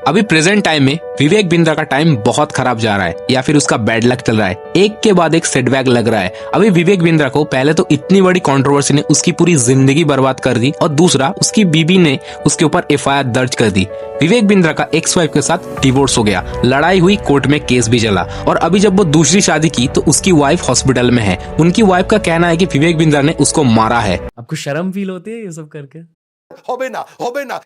अभी present time में विवेक बिंद्रा का टाइम बहुत खराब जा रहा है या फिर उसका बैड लक चल रहा है। एक के बाद एक सेटबैक लग रहा है। अभी विवेक बिंद्रा को पहले तो इतनी बड़ी कंट्रोवर्सी ने उसकी पूरी जिंदगी बर्बाद कर दी और दूसरा उसकी बीबी ने उसके ऊपर एफआईआर दर्ज कर दी। विवेक बिंद्रा का एक्स वाइफ के साथ डिवोर्स हो गया, लड़ाई हुई, कोर्ट में केस भी चला और अभी जब वो दूसरी शादी की तो उसकी वाइफ हॉस्पिटल में है। उनकी वाइफ का कहना है कि विवेक बिंद्रा ने उसको मारा है। आपको शर्म फील होती है ये सब करके? হবে না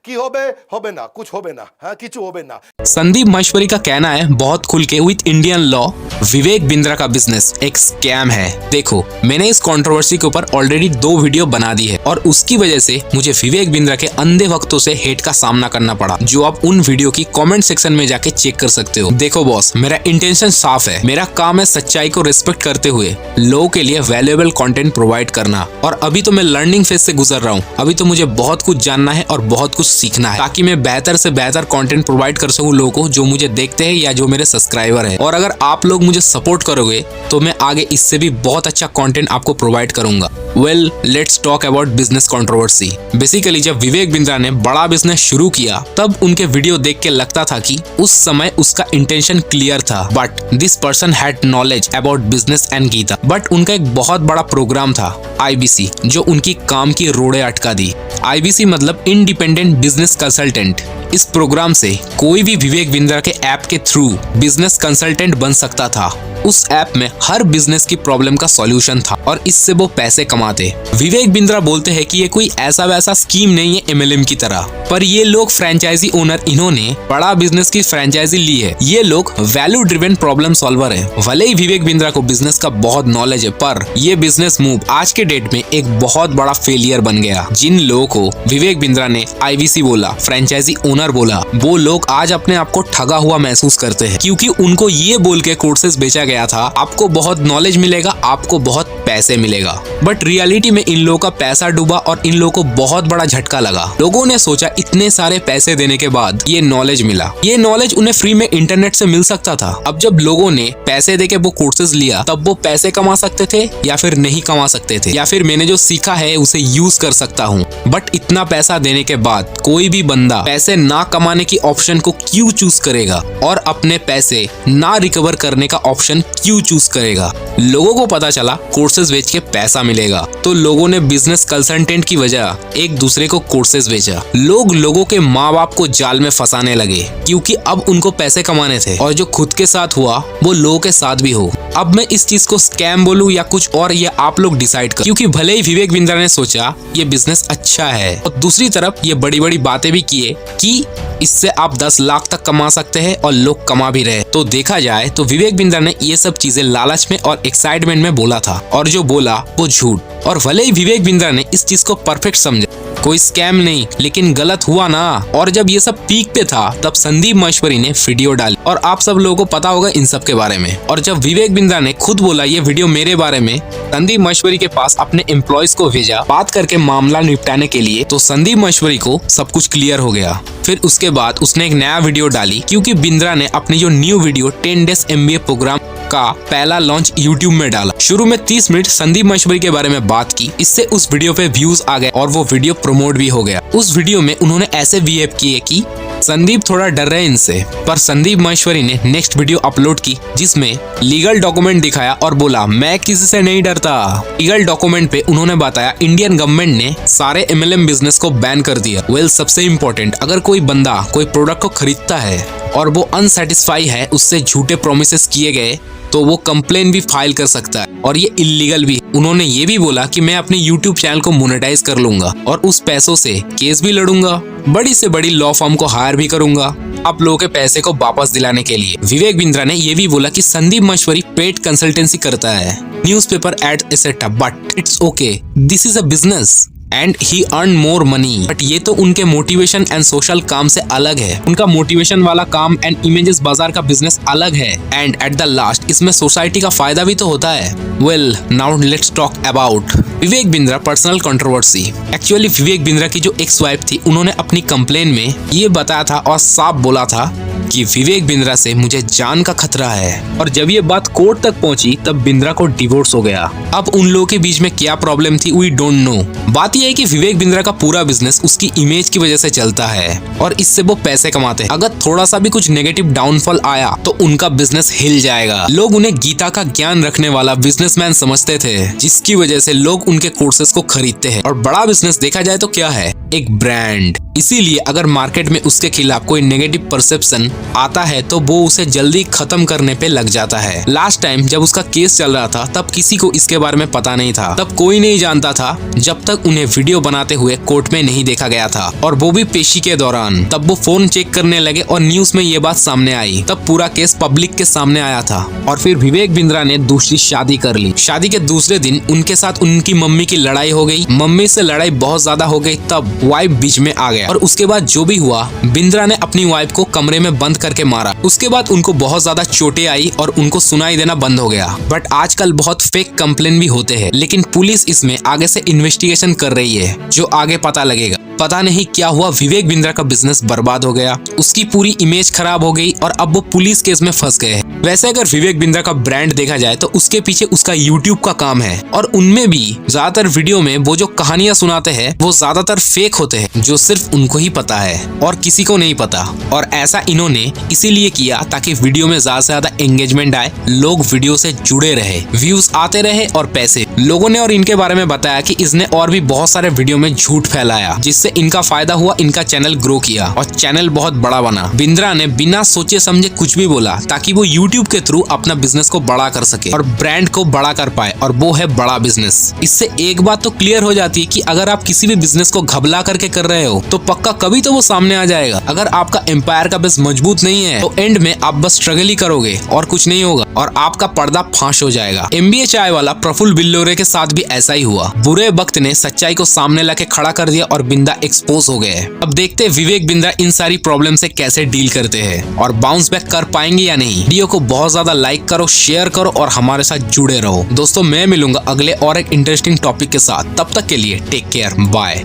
কি হবে না कुछ হবে না হ্যাঁ কিছু হবে না। संदीप महेश्वरी का कहना है बहुत खुल के with Indian law Vivek Bindra का बिजनेस एक स्कैम है। देखो, मैंने इस कंट्रोवर्सी के ऊपर ऑलरेडी 2 वीडियो बना दी है और उसकी वजह से मुझे विवेक बिंद्रा के अंधे भक्तों से हेट का सामना करना पड़ा, जो आप उन वीडियो की कमेंट सेक्शन में जाके चेक कर सकते हो। देखो बॉस, मेरा इंटेंशन साफ है। मेरा काम है सच्चाई को रिस्पेक्ट करते हुए लोगों के लिए वैल्यूएबल कंटेंट प्रोवाइड करना और अभी तो मैं लर्निंग फेज से गुजर रहा हूँ। अभी तो मुझे बहुत कुछ जानना है और बहुत कुछ सीखना है ताकि मैं बेहतर से बेहतर कंटेंट प्रोवाइड कर सकूं लोगों को जो मुझे देखते हैं या जो मेरे सब्सक्राइबर है। और अगर आप लोग मुझे सपोर्ट करोगे तो मैं आगे इससे भी बहुत अच्छा कंटेंट आपको प्रोवाइड करूंगा। Well, let's talk about business controversy. Basically जब विवेक बिंद्रा ने बड़ा बिजनेस शुरू किया तब उनके वीडियो देख के लगता था कि उस समय उसका इंटेंशन क्लियर था, but this person had knowledge about business and Gita. But उनका एक बहुत बड़ा प्रोग्राम था IBC, जो उनकी काम की रोड़े अटका दी। IBC मतलब इंडिपेंडेंट बिजनेस कंसल्टेंट। इस प्रोग्राम से कोई भी विवेक बिंद्रा के ऐप के थ्रू बिजनेस कंसल्टेंट बन सकता था। उस ऐप में हर बिजनेस की प्रॉब्लम का सॉल्यूशन था और इससे वो पैसे कमाते। विवेक बिंद्रा बोलते हैं कि ये कोई ऐसा वैसा स्कीम नहीं है MLM की तरह, पर ये लोग फ्रेंचाइजी ओनर, इन्होंने बड़ा बिजनेस की फ्रेंचाइजी ली है। ये लोग वैल्यू ड्रिवन प्रॉब्लम सॉल्वर है। भले ही विवेक बिंद्रा को बिजनेस का बहुत नॉलेज है, पर ये बिजनेस मूव आज के डेट में एक बहुत बड़ा फेलियर बन गया। जिन लोगों को विवेक बिंद्रा ने IBC बोला, फ्रेंचाइजी ओनर बोला, वो लोग आज अपने आप को ठगा हुआ महसूस करते हैं, क्योंकि उनको ये बोल के कोर्सेज बेचा गया था आपको बहुत नॉलेज मिलेगा, आपको बहुत पैसे मिलेगा। बट रियलिटी में इन लोगों का पैसा डूबा और इन लोगों को बहुत बड़ा झटका लगा। लोगों ने सोचा इतने सारे पैसे देने के बाद ये नॉलेज मिला, ये नॉलेज उन्हें फ्री में इंटरनेट से मिल सकता था। अब जब लोगों ने पैसे देके वो कोर्सेज लिया तब वो पैसे कमा सकते थे या फिर नहीं कमा सकते थे, या फिर मैंने जो सीखा है उसे यूज कर सकता हूँ। बट इतना पैसा देने के बाद कोई भी बंदा पैसे ना कमाने की ऑप्शन को क्यों चूज करेगा और अपने पैसे ना रिकवर करने का ऑप्शन क्यों चूज करेगा? लोगों को पता चला कोर्सेज बेच के पैसा मिलेगा, तो लोगों ने बिजनेस कंसल्टेंट की वजह एक दूसरे को कोर्सेज बेचा। लोग लोगों के माँ बाप को जाल में फंसाने लगे, क्योंकि अब उनको पैसे कमाने थे और जो खुद के साथ हुआ वो लोगों के साथ भी हो। अब मैं इस चीज को स्कैम बोलूं या कुछ और, ये आप लोग डिसाइड कर, क्योंकि भले ही विवेक बिंद्रा ने सोचा ये बिजनेस अच्छा है और दूसरी तरफ ये बड़ी बड़ी बातें भी किए कि इससे आप 10 लाख तक कमा सकते हैं और लोग कमा भी रहे। तो देखा जाए तो विवेक बिंद्रा ने ये सब चीजें लालच में और एक्साइटमेंट में बोला था और जो बोला वो झूठ। और भले ही विवेक बिंद्रा ने इस चीज को परफेक्ट समझा, कोई स्कैम नहीं, लेकिन गलत हुआ ना। और जब ये सब पीक पे था तब संदीप महेश्वरी ने वीडियो डाली और आप सब लोगों को पता होगा इन सब के बारे में। और जब विवेक बिंद्रा ने खुद बोला ये वीडियो मेरे बारे में, संदीप महेश्वरी के पास अपने एम्प्लॉयज को भेजा बात करके मामला निपटाने के लिए, तो संदीप महेश्वरी को सब कुछ क्लियर हो गया। फिर उसके बाद उसने एक नया वीडियो डाली, क्योंकि बिंद्रा ने अपनी जो new video 10 days MBA program का पहला लॉन्च YouTube में डाला। शुरू में 30 मिनट संदीप महेश्वरी के बारे में बात की, इससे उस वीडियो पे व्यूज आ गए और वो वीडियो प्रमोट भी हो गया। उस वीडियो में उन्होंने ऐसे बिहेव किए कि संदीप थोड़ा डर रहे इनसे, पर संदीप महेश्वरी ने नेक्स्ट वीडियो अपलोड की जिसमें लीगल डॉक्यूमेंट दिखाया और बोला मैं किसी से नहीं डरता। लीगल डॉक्यूमेंट पे उन्होंने बताया इंडियन गवर्नमेंट ने सारे MLM बिजनेस को बैन कर दिया। वेल, सबसे इम्पोर्टेंट, अगर कोई बंदा कोई प्रोडक्ट को खरीदता है और वो अनसेटिस्फाई है, उससे झूठे प्रोमिसेस किए गए, तो वो कंप्लेन भी फाइल कर सकता है और ये इलीगल भी। उन्होंने ये भी बोला कि मैं अपने YouTube चैनल को मोनेटाइज कर लूंगा और उस पैसों से केस भी लड़ूंगा, बड़ी से बड़ी लॉ फर्म को हायर भी करूंगा आप लोगों के पैसे को वापस दिलाने के लिए। विवेक बिंद्रा ने ये भी बोला कि संदीप महेश्वरी पेड कंसल्टेंसी करता है, newspaper ad etcetera, but it's okay, this is a business and he earn more money. But ये तो उनके मोटिवेशन एंड सोशल काम से अलग है। उनका मोटिवेशन वाला काम एंड इमेजेस बाजार का बिजनेस अलग है एंड एट द लास्ट इसमें सोसाइटी का फायदा भी तो होता है। Well, now let's talk about Vivek Bindra personal controversy. Actually Vivek Bindra की जो एक्स वाइफ थी, उन्होंने अपनी कंप्लेन में ये बताया था और साफ बोला था कि विवेक बिंद्रा से मुझे जान का खतरा है। और जब ये बात कोर्ट तक पहुंची तब बिंद्रा को डिवोर्स हो गया। अब उन लोगों के बीच में क्या प्रॉब्लम थी वी डोंट नो। बात यह है कि विवेक बिंद्रा का पूरा बिजनेस उसकी इमेज की वजह से चलता है और इससे वो पैसे कमाते हैं। अगर थोड़ा सा भी कुछ नेगेटिव डाउनफॉल आया तो उनका बिजनेस हिल जाएगा। लोग उन्हें गीता का ज्ञान रखने वाला बिजनेसमैन समझते थे, जिसकी वजह से लोग उनके कोर्सेज को खरीदते हैं। और बड़ा बिजनेस देखा जाए तो क्या है, एक ब्रांड। इसीलिए अगर मार्केट में उसके खिलाफ कोई नेगेटिव परसेप्शन आता है तो वो उसे जल्दी खत्म करने पे लग जाता है। लास्ट टाइम जब उसका केस चल रहा था तब किसी को इसके बारे में पता नहीं था। तब कोई नहीं जानता था जब तक उन्हें वीडियो बनाते हुए कोर्ट में नहीं देखा गया था, और वो भी पेशी के दौरान। तब वो फोन चेक करने लगे और न्यूज में ये बात सामने आई। तब पूरा केस पब्लिक के सामने आया था और फिर विवेक बिंद्रा ने दूसरी शादी कर ली। शादी के दूसरे दिन उनके साथ उनकी मम्मी की लड़ाई हो गई। मम्मी से लड़ाई बहुत ज्यादा हो गई, तब वाइफ बीच में आ गया और उसके बाद जो भी हुआ, बिंद्रा ने अपनी वाइफ को कमरे में बंद करके मारा। उसके बाद उनको बहुत ज्यादा चोटें आई और उनको सुनाई देना बंद हो गया। बट आजकल बहुत फेक कंप्लेन भी होते हैं, लेकिन पुलिस इसमें आगे से इन्वेस्टिगेशन कर रही है, जो आगे पता लगेगा। पता नहीं क्या हुआ, विवेक बिंद्रा का बिजनेस बर्बाद हो गया, उसकी पूरी इमेज खराब हो गई और अब वो पुलिस केस में फंस गए। वैसे अगर विवेक बिंद्रा का ब्रांड देखा जाए तो उसके पीछे उसका यूट्यूब का काम है, और उनमें भी ज्यादातर वीडियो में वो जो कहानियां सुनाते हैं वो ज्यादातर फेक होते हैं, जो सिर्फ उनको ही पता है और किसी को नहीं पता। और ऐसा इन्होंने इसीलिए किया ताकि वीडियो में ज्यादा से ज्यादा एंगेजमेंट आए, लोग वीडियो से जुड़े रहे, व्यूज आते रहे और पैसे। लोगों ने और इनके बारे में बताया कि इसने और भी बहुत सारे वीडियो में झूठ फैलाया, जिससे इनका फायदा हुआ, इनका चैनल ग्रो किया और चैनल बहुत बड़ा बना। बिंद्रा ने बिना सोचे समझे कुछ भी बोला ताकि वो यूट्यूब के थ्रू अपना बिजनेस को बड़ा कर सके और ब्रांड को बड़ा कर पाए, और वो है बड़ा बिजनेस। इससे एक बात तो क्लियर हो जाती है कि अगर आप किसी भी बिजनेस को घबला करके कर रहे हो तो पक्का कभी तो वो सामने आ जाएगा। अगर आपका एम्पायर का बेस मजबूत नहीं है तो एंड में आप बस स्ट्रगल ही करोगे और कुछ नहीं होगा और आपका पर्दा फांस हो जाएगा। MBA चाय वाला प्रफुल्ल बिल्लोरे के साथ भी ऐसा ही हुआ। बुरे वक्त ने सच्चाई को सामने लाके खड़ा कर दिया और बिंदा एक्सपोज हो गए। अब देखते हैं विवेक बिंद्रा इन सारी प्रॉब्लम से कैसे डील करते हैं और बाउंस बैक कर पाएंगे या नहीं। वीडियो को बहुत ज्यादा लाइक करो, शेयर करो और हमारे साथ जुड़े रहो। दोस्तों मैं मिलूंगा अगले और एक इंटरेस्टिंग टॉपिक के साथ। तब तक के लिए टेक केयर, बाय।